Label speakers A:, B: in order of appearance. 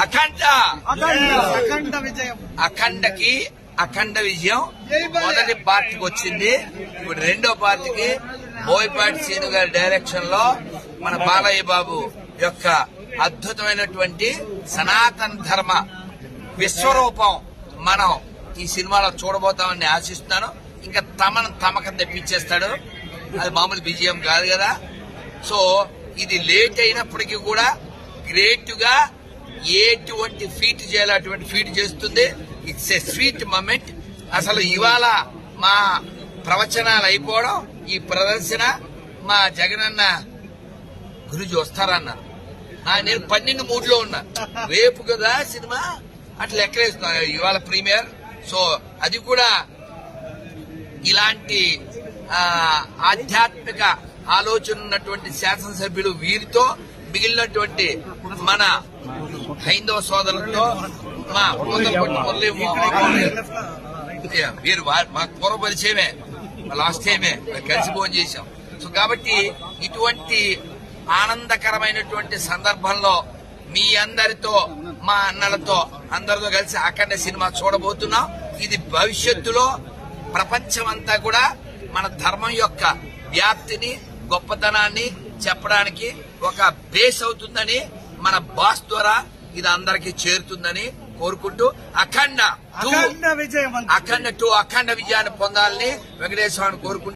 A: అఖండ
B: విజయం.
A: అఖండ విజయం. మొదటి పార్టీకి వచ్చింది. ఇప్పుడు రెండో పార్టీకి బోయపాటి శ్రీను గారి డైరెక్షన్ లో మన బాలయ్య బాబు యొక్క అద్భుతమైనటువంటి సనాతన ధర్మ విశ్వరూపం మనం ఈ సినిమాలో చూడబోతామని ఆశిస్తున్నాను. ఇంకా తమకం తెప్పించేస్తాడు. అది మామూలు విజయం కాదు కదా. సో ఇది లేట్ అయినప్పటికీ కూడా గ్రేట్ గా ఎటువంటి ఫీట్ చేయాలో అటువంటి ఫీట్ చేస్తుంది. It's a sweet moment. అసలు ఇవాళ మా ప్రవచనాలు అయిపోవడం, ఈ ప్రదర్శన మా జగనన్న గురుజీ వస్తారన్నారు. నేను 12 మూడ్లో ఉన్నా. రేపు కదా సినిమా అట్లా ఎక్కడేస్తున్నా. ఇవాళ ప్రీమియర్. సో అది కూడా ఇలాంటి ఆధ్యాత్మిక ఆలోచన ఉన్నటువంటి శాసనసభ్యులు వీరితో మిగిలినటువంటి మన హైందవ సోదరులతో మా వీరు మాకు పూర్వ పరిచయమే, లాస్ట్ టైమే కలిసి భోజనం చేశాం. సో కాబట్టి ఇటువంటి ఆనందకరమైనటువంటి సందర్భంలో మీ అందరితో, మా అన్నలతో అందరితో కలిసి అఖండ సినిమా చూడబోతున్నాం. ఇది భవిష్యత్తులో ప్రపంచమంతా కూడా మన ధర్మం యొక్క వ్యాప్తిని, గొప్పతనాన్ని చెప్పడానికి ఒక బేస్ అవుతుందని, మన బాస్ ద్వారా ఇది అందరికీ చేరుతుందని కోరుకుంటూ అఖండ 2 అఖండ విజయాన్ని పొందాలని వెంకటేశ్వరాన్ని కోరుకుంటూ